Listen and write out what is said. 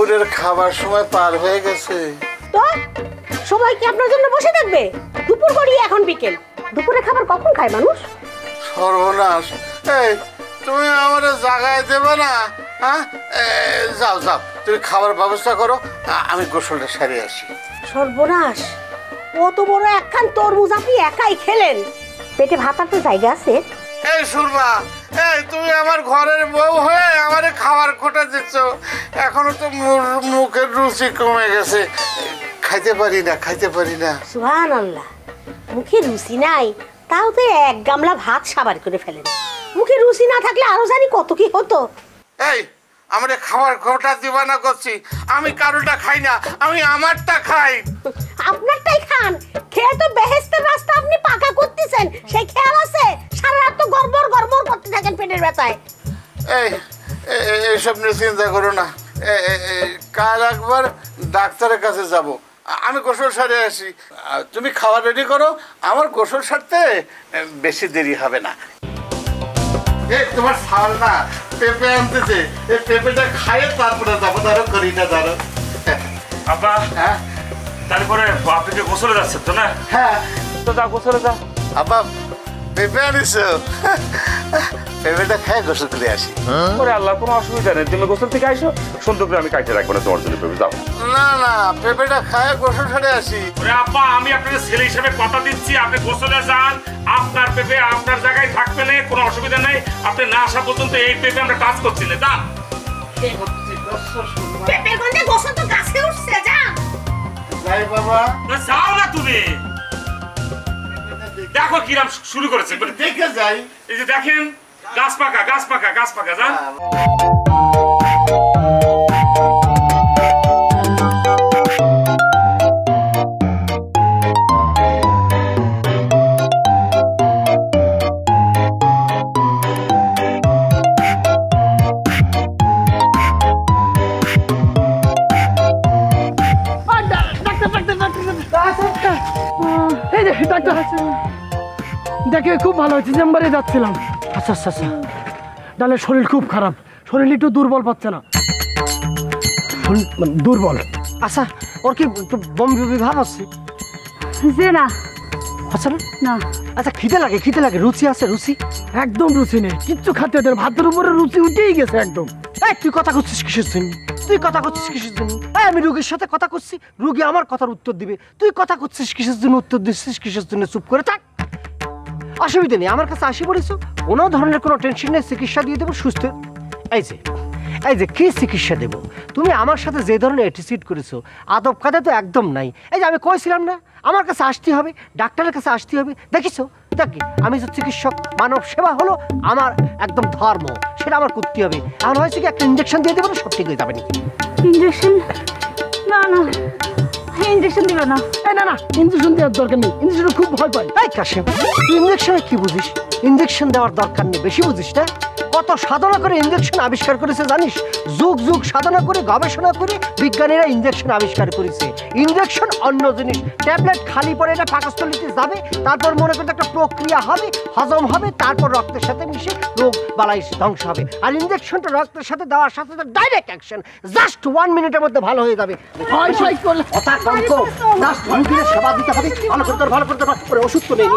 দুপুরের খাবার সময় পার হয়ে গেছে। তো সময় কি আপনার জন্য বসে থাকবে? দুপুর গড়িয়ে এখন বিকেল, দুপুরে খাবার কখন খায় মানুষ? সর্বনাশ! এই তুমি আমার জাগায় দেবে না? হ্যাঁ, যাও যাও, তুমি খাবার ব্যবস্থা করো, আমি গোসলটা সারি আসি। সর্বনাশ! কত বড় একখান তরমুজ আপনি একাই খেলেন, পেটে ভাত আর তো জায়গা আছে? এই সুরমা, এই তুমি আমার ঘরের বউ হয়ে আমারে খাবার খোটা দিচ্ছ, এখনো তো মুখের রুচি কমে গেছে, খাইতে পারি না, খাইতে পারি না। সুবহানাল্লাহ, মুখে রুচি নাই তাও তো এক গামলা ভাত সাবার করে ফেলেন। মুখে রুচি না থাকলে আরো জানি কত কি হতো। এই আমারে খাবার খোটা দিবা না করছি, আমি কারোটা খাই না, আমি আমারটা খাই। আপনারটাই খান, খেয়ে তো বেহেশতের রাস্তা আপনি পাকা করতেছেন, সেই খেয়াল আছে? সারা রাত তো গড়বড় গড়বড় করতে থাকেন পেটের ব্যথায়। এই এইসব নিয়ে চিন্তা করো না, কাল একবার ডাক্তারের কাছে যাব, আমি গোসল সারে আসি, তুমি খাওয়া রেডি করো, আমার গোসল সারতে বেশি দেরি হবে না। এই তোমার ছাল না পেঁপে আনতেছে, এই পেঁপেটা খাইয়ে তারপরে যাবো, ধরো করিটা ধরো। আব্বা, হ্যাঁ তারপরে আপনি যে গোসলে যাচ্ছেন তো না? হ্যাঁ, তো যা গোসলে যা। আব্বা পেঁপে আনিস, পেঁপেটা খায় গোসল করে আসি। ওরে আল্লাহ, কোনো অসুবিধা নেই, তুমি গোসল থেকে আইসো, সুন্দর করে আমি কাটতে রাখবো না তোমার জন্য পেঁপে। যাও না না, পেঁপেটা খায় গোসল সারে আসি। ওরে আব্বা, আমি আপনাকে ছেলে হিসেবে কথা দিচ্ছি, আপনি গোসলে যান, আপনার পেঁপে আপনার জায়গায় থাকবে না, কোনো অসুবিধা নেই, আপনি না আসা পর্যন্ত এই পেঁপে আমরা টাচ করছি না। যান, পেটের গন্ধে গোসল তো গাছে উঠছে, যান। যাই বাবা, যাও না তুমি, দেখো কিরাম শুরু করেছে, দেখে যাই। এই যে দেখেন, গাছ পাকা গাছ পাকা গাছ পাকা। যান। দেখে খুব ভালো হয়েছে, চেম্বারে যাচ্ছিলাম। আচ্ছা আচ্ছা আচ্ছা, তাহলে শরীর খুব খারাপ, শরীর একটু দুর্বল পাচ্ছে না, দুর্বল। আচ্ছা, ওর কি বমি ভাব আসছে? যে না। আচ্ছা না, আচ্ছা খিদে লাগে, খিদে লাগে, রুচি আছে? রুচি একদম রুচি নেই, কিচ্ছু খাতে দেয়, ভাতের উপরে রুচি উঠেই গেছে একদম। এই তুই কথা করছিস কিসের জন্য? তুই কথা করছিস কিসের জন্য? আমি রুগীর সাথে কথা করছি, রুগী আমার কথার উত্তর দিবে, তুই কথা করছিস কিসের জন্য, উত্তর দিচ্ছিস কিসের জন্য? চুপ করে থাক, অসুবিধা নেই, আমার কাছে আসি পড়েছো, কোনো ধরনের কোনো টেনশন নেই, চিকিৎসা দিয়ে দেবো সুস্থ। এই যে কি চিকিৎসা দেবো? তুমি আমার সাথে যে ধরনের অ্যাটিটিউড করেছো, আদব কায়দা তো একদম নাই। এই যে আমি কইছিলাম না, আমার কাছে আসতে হবে, ডাক্তারের কাছে আসতে হবে, দেখিছো? দেখি আমি যে চিকিৎসক, মানব সেবা হলো আমার একদম ধর্ম, সেটা আমার করতে হবে। এখন হয়েছে কি, একটা ইঞ্জেকশন দিয়ে দেবো, সব ঠিক হয়ে যাবে নাকি? ইঞ্জেকশন? না না, ইঞ্জেকশন দিল না। না না, ইঞ্জেকশন দেওয়ার দরকার নেই, ইঞ্জেকশন খুব ভয় পাই। এই কাশেম, তুই ইঞ্জেকশনে কি বুঝিস? ইঞ্জেকশন দেওয়ার দরকার নেই, বেশি বুঝিস না। কত সাধনা করে ইঞ্জেকশন আবিষ্কার করেছে জানিস? যুগ যুগ সাধনা করে, গবেষণা করে বিজ্ঞানীরা ইঞ্জেকশন আবিষ্কার করেছে। ইঞ্জেকশন অন্য জিনিস, ট্যাবলেট খালি পরে এটা পাকস্থলীতে যাবে, তারপর মনে করতে একটা প্রক্রিয়া হবে, হজম হবে, তারপর রক্তের সাথে মিশে রোগ বালাই ধ্বংস হবে। আর ইঞ্জেকশনটা রক্তের সাথে দেওয়ার সাথে সাথে ডাইরেক্ট অ্যাকশন, জাস্ট 1 মিনিটের মধ্যে ভালো হয়ে যাবে। কথা কম কম, জাস্ট রুগীর সেবা দিতে হবে, ভালো করতে ভালো করতে ওষুধ তো নেই।